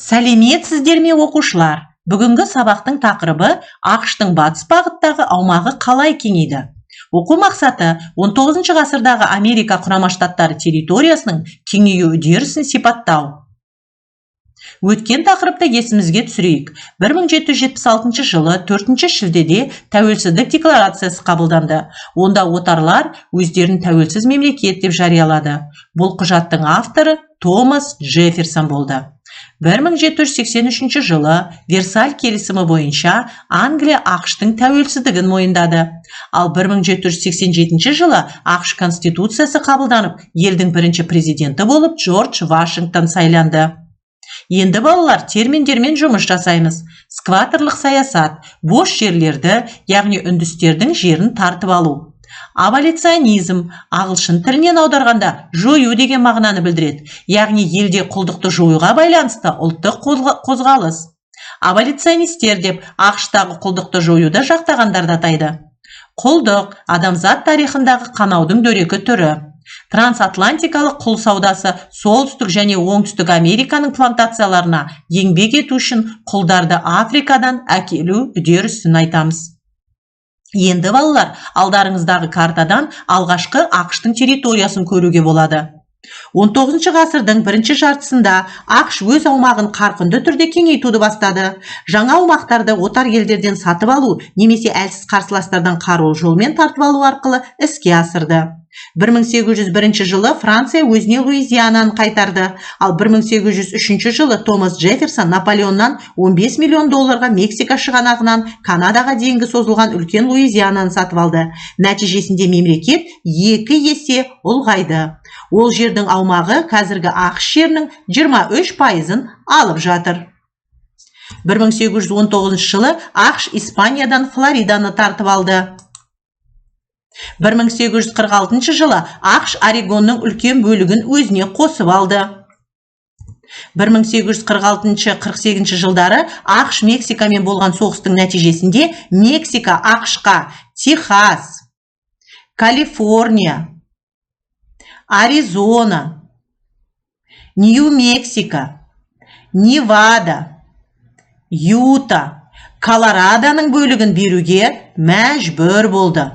Сәлеметсіздер ме оқушылар? Бүгінгі сабақтың тақырыбы ақштың батыс бағыттағы аумағы қалай кеңейді. Оқу мақсаты 19 ғасырдағы Америка Құрама Штаттары территориясының кеңею үдерісін сипаттау. Өткен тақырыпты есімізге түсірейік. 1776 жылы 4 шілдеде тәуелсіздік декларациясы қабылданды. Онда отарлар өздерін тәуелсіз мемлекет деп жариялады. Бұл құжаттың авторы Томас Джефферсон болды. 1783 жылы Версаль келісімі бойынша Англия ақштың тәуелсіздігін мойындады. Ал 1787 жылы ақш конституциясы қабылданып, елдің бірінші президенті болып Джордж Вашингтон сайланды. Енді балалар терминдермен жұмыс жасаймыз. Скваторлық саясат, бос жерлерді, яғни үндістердің жерін тартып алу. Аболиционизм, ағылшын тілінен аударғанда жою деген мағынаны білдіреді, яғни елде құлдықты жоюға байланысты ұлттық қозғалыс. Аболиционистер деп ақштағы құлдықты жоюды жақтағандарды атайды. Құлдық адамзат тарихындағы қанаудың дөрекі түрі. Трансатлантикалық құл саудасы солтүстік және оңтүстік Американың плантацияларына еңбек ету үшін құлдарды Африкадан әкелу үдерісін айтамыз. Енді балалар, алдарыңыздағы картадан алғашқы ақштың территориясын көруге болады. 19 ғасырдың бірінші жартысында ақш өз аумағын қарқынды түрде кеңейтуді бастады. Жаңа аумақтарды отар елдерден сатып алу немесе әлсіз қарсыластардан қарулы жолмен тартып алу арқылы іске асырды. 1801 жылы Франция өзіне Луизиананы қайтарды, ал 1803 жылы Томас Джефферсон Наполеоннан $15 миллион Мексика шығанағынан Канадаға дейінгі созылған үлкен Луизиананы сатып алды. Нәтижесінде мемлекет 2 есе ұлғайды. Ол жердің аумағы қазіргі ақш жерінің 23%-ын алып жатыр. 1819 жылы ақш Испаниядан Флориданы тартып алды. 1846 жылы ақш Орегонның үлкен бөлігін өзіне қосып алды. 1846-48 жылдары ақш Мексикамен болған соғыстың нәтижесінде Мексика ақшқа Техас, Калифорния, Аризона, Нью-Мексико, Невада, Юта, Колорадоның бөлігін беруге мәжбүр болды.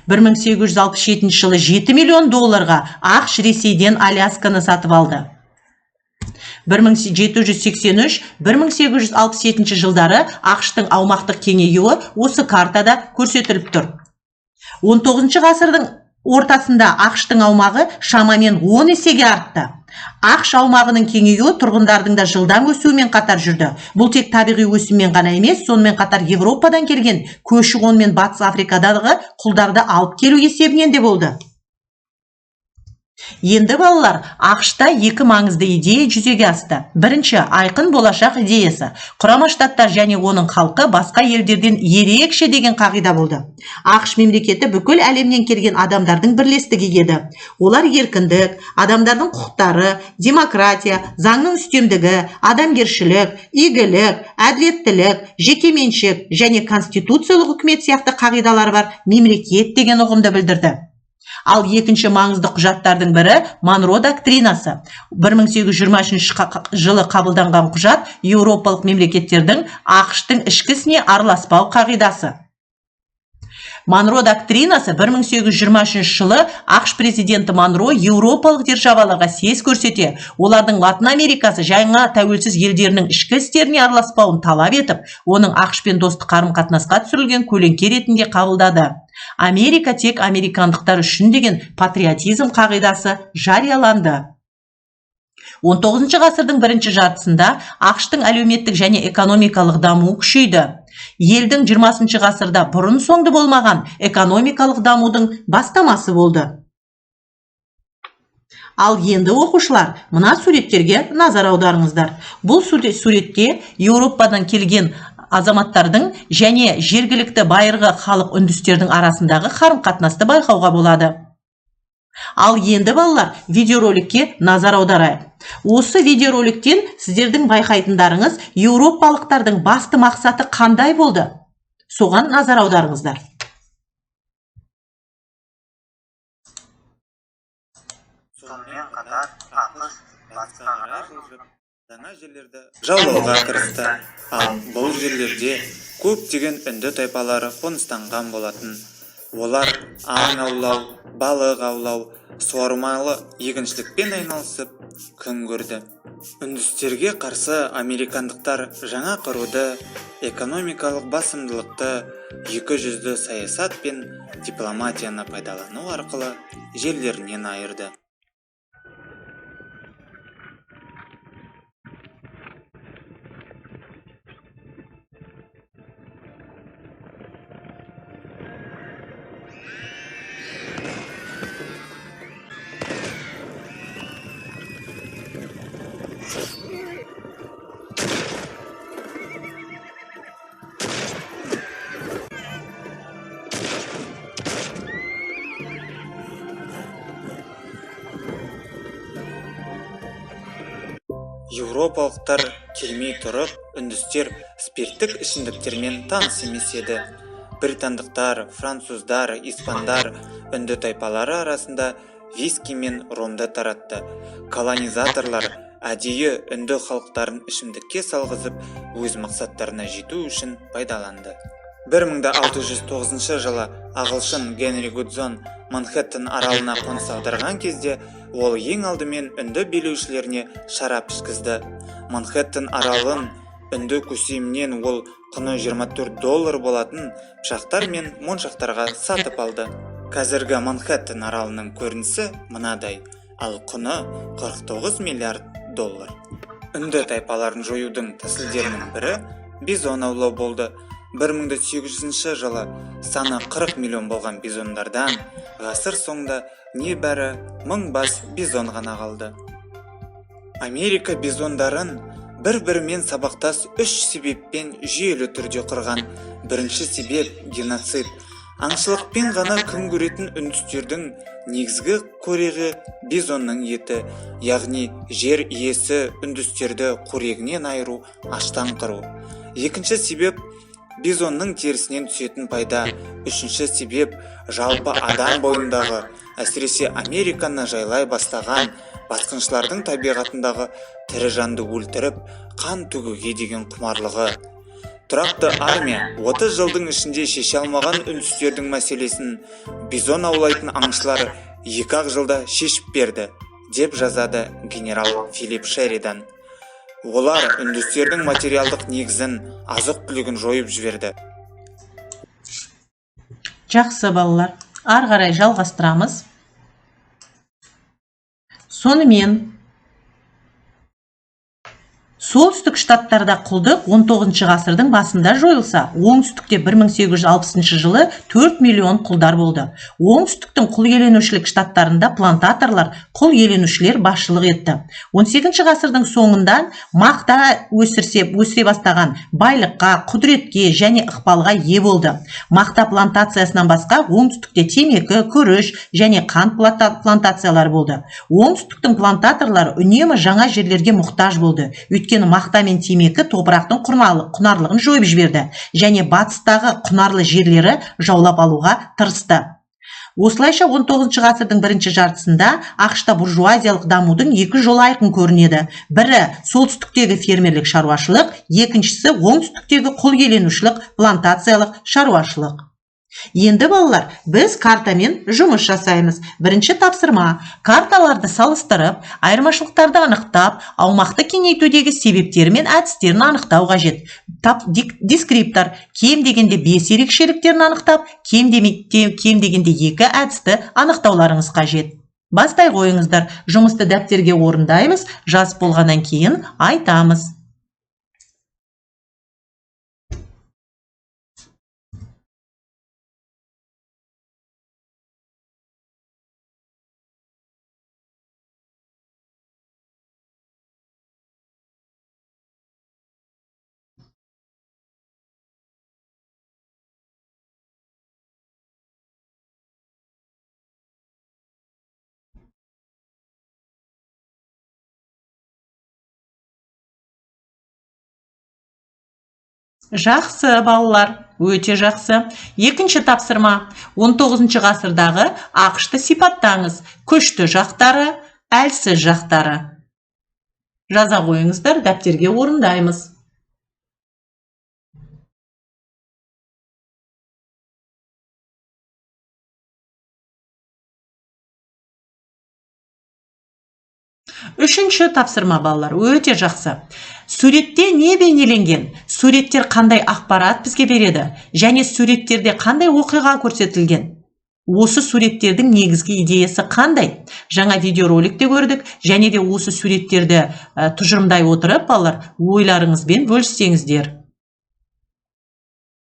1867 жылы $7 миллион ақш Ресейден Алясканы сатып алды. 1783-1867 жылдары ақштың аумақтық кеңеюі осы картада көрсетіліп тұр. 19 ғасырдың ортасында ақштың аумағы шамамен 10 есеге артты. Ақш аумағының кеңеюі тұрғындардың да жылдам өсуімен қатар жүрді. Бұл тек табиғи өсіммен ғана емес, сонымен қатар Европадан келген көші-қон мен Батыс Африкадағы құлдарды алып келу есебінен де болды. Енді балалар, ақшта 2 маңызды идея жүзеге асты. Бірінші, айқын болашақ идеясы. Құрама Штаттар және оның халқы басқа елдерден ерекше деген қағида болды. ақш мемлекеті бүкіл әлемнен келген адамдардың бірлестігі еді. Олар еркіндік, адамдардың құқықтары, демократия, заңның үстемдігі, адамгершілік, игілік, әділеттілік, жекеменшік және конституциялық үкімет сияқты қағидалар бар мемлекет деген ұғымды білдірді. Ал екінші маңызды құжаттардың бірі Монро доктринасы. 1823 жылы қабылданған құжат еуропалық мемлекеттердің ақштың ішкі ісіне араласпау қағидасы. Монро доктринасы 1823 жылы ақш президенті Монро еуропалық державаларға сес көрсете, олардың Латын Америкасы жаңа тәуелсіз елдерінің ішкі істеріне араласпауын талап етіп, оның ақшпен достық қарым-қатынасқа түсірілген көлеңке ретінде қабылдады. Америка тек американдықтар үшін деген патриотизм қағидасы жарияланды. 19 ғасырдың бірінші жартысында ақштың әлеуметтік және экономикалық даму күшейді. Елдің 20 ғасырда бұрын соңды болмаған экономикалық дамудың бастамасы болды. Ал енді оқушылар, мына суреттерге назар аударыңыздар. Бұл суретте Еуропадан келген азаматтардың және жергілікті байырғы халық үндістердің арасындағы қарым-қатынасты байқауға болады. Ал енді балалар, видеороликке назар аударайық. Осы видеороликтен сіздердің байқайтындарыңыз еуропалықтардың басты мақсаты қандай болды? Соған назар аударыңыздар. Сонымен қатар ақш басқа жаңа жерлерді жаулауға кірісті. Ал бұл жерлерде көптеген үнді тайпалары қоныстанған болатын. Олар аң аулау, балық аулау, суармалы егіншілікпен айналысып күн көрді. Үндістерге қарсы американдықтар жаңа құруды, экономикалық басымдылықты, екі жүзді саясат пен дипломатияны пайдалану арқылы жерлерінен айырды. Еуропалықтар келмей тұрып, үндістер спирттік ішімдіктермен таныс емес еді. Британдықтар, француздар, испандар үнді тайпалары арасында виски мен ромды таратты. Колонизаторлар әдейі үнді халықтарын ішімдікке салғызып, өз мақсаттарына жету үшін пайдаланды. 1609 жылы ағылшын Генри Гудзон Манхэттен аралына қоныс аударған кезде ол ең алдымен үнді билеушілеріне шарап ішкізді. Манхэттен аралын үнді көсемінен ол құны $24 болатын пышақтар мен моншақтарға сатып алды. Қазіргі Манхэттен аралының көрінісі мынадай, ал құны $49 миллиард. Үнді тайпаларын жоюдың тәсілдерінің бірі бизон аулау болды. 1800 жылы саны 40 миллион болған бизондардан ғасыр соңында небәрі 1000 бас бизон ғана қалды. Америка бизондарын бір-бірімен сабақтас 3 себеппен жүйелі түрде құрған. Бірінші себеп геноцид. Аңшылықпен ғана күн көретін үндістердің негізгі қорегі бизонның еті, яғни жер иесі үндістерді қорегінен айыру, аштан қыру. Екінші себеп бизонның терісінен түсетін пайда. Үшінші себеп жалпы адам бойындағы, әсіресе Американы жайлай бастаған басқыншылардың табиғатындағы тірі жанды өлтіріп, қан төгуге деген құмарлығы. Тұрақты армия 30 жылдың ішінде шеше алмаған үндістердің мәселесін бизон аулайтын аңшылар 2 жылда шешіп берді, деп жазады генерал Филипп Шеридан. Олар үндістердің материалдық негізін, азық-түлігін жойып жіберді. Жақсы балалар, ары қарай жалғастырамыз. Сонымен солтүстік штаттарда құлдық 19 ғасырдың басында жойылса, оңтүстікте 1860 жылы 4 миллион құлдар болды. Оңтүстіктің құл иеленушілік штаттарында плантаторлар құл иеленушілер басшылық етті. 18 ғасырдың соңында мақта өсіре бастаған байлыққа, құдіретке және ықпалға ие болды. Мақта плантациясынан басқа оңтүстікте темекі, күріш және қант плантациялар болды. Оңтүстіктің плантаторлары үнемі жаңа жерлерге мұқтаж болды. Өйткені мақта мен темекі топырақтың құнарлығын жойып жіберді және батыстағы құнарлы жерлері жаулап алуға тырысты. Осылайша 19 ғасырдың бірінші жартысында ақш-та буржуазиялық дамудың екі жолы айқын көрінеді. Бірі солтүстіктегі фермерлік шаруашылық, екіншісі оңтүстіктегі құл иеленушілік плантациялық шаруашылық. Енді балалар, біз картамен жұмыс жасаймыз. Бірінші тапсырма: карталарды салыстырып, айырмашылықтарды анықтап, аумақты кеңейтудегі себептері мен әдістерін анықтау қажет. Дескриптор: кем дегенде 5 ерекшеліктерін анықтап, кем дегенде 2 әдісті анықтауларыңыз қажет. Бастай қойыңыздар. Жұмысты дәптерге орындаймыз, жазып болғаннан кейін айтамыз. Жақсы балалар, өте жақсы. Екінші тапсырма: 19 ғасырдағы ақшты сипаттаңыз. Күшті жақтары, әлсіз жақтары. Жаза қойыңыздар, дәптерге орындаймыз. Үшінші тапсырма балалар, өте жақсы. Суретте не бейнеленген? Суреттер қандай ақпарат бізге береді? Және суреттерде қандай оқиға көрсетілген? Осы суреттердің негізгі идеясы қандай? Жаңа видеороликте көрдік, және де осы суреттерді тұжырымдай отырып, балалар, ойларыңызбен бөліссеңіздер.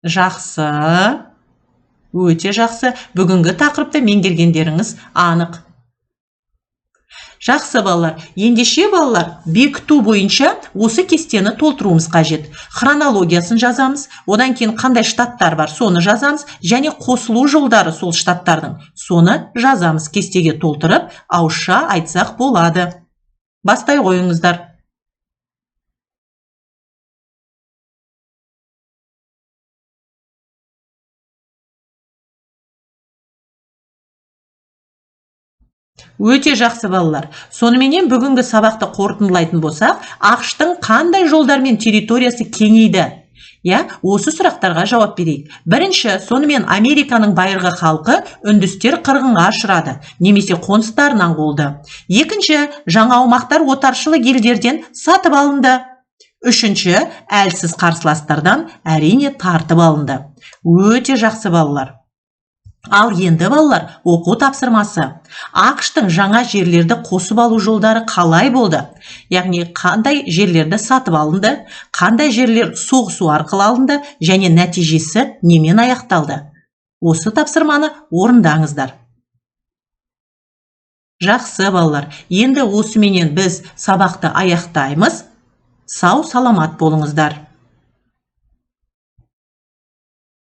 Жақсы. Өте жақсы. Бүгінгі тақырыпты меңгергендеріңіз анық. Жақсы балалар, ендеше балалар, бекіту бойынша осы кестені толтыруымыз қажет. Хронологиясын жазамыз, одан кейін қандай штаттар бар, соны жазамыз, және қосылу жолдары сол штаттардың, соны жазамыз, кестеге толтырып, ауызша айтсақ болады. Бастай қойыңыздар. Өте жақсы балалар. Соныменен бүгінгі сабақты қорытындылайтын болсақ, ақштың қандай жолдармен территориясы кеңейді? Осы сұрақтарға жауап берейік. Бірінші, сонымен Американың байырғы халқы үндістер қырғынға ұшырады, немесе қоныстарынан қуылды. Екінші, жаңа аумақтар отаршылық елдерден сатып алынды. Үшінші, әлсіз қарсыластардан әрине тартып алынды. Өте жақсы балалар. Ал енді балалар, оқу тапсырмасы. ақштың жаңа жерлерді қосып алу жолдары қалай болды? Яғни қандай жерлерді сатып алынды, қандай жерлер соғысу арқылы алынды, және нәтижесі немен аяқталды? Осы тапсырманы орындаңыздар. Жақсы балалар, енді осыменен біз сабақты аяқтаймыз. Сау саламат болыңыздар.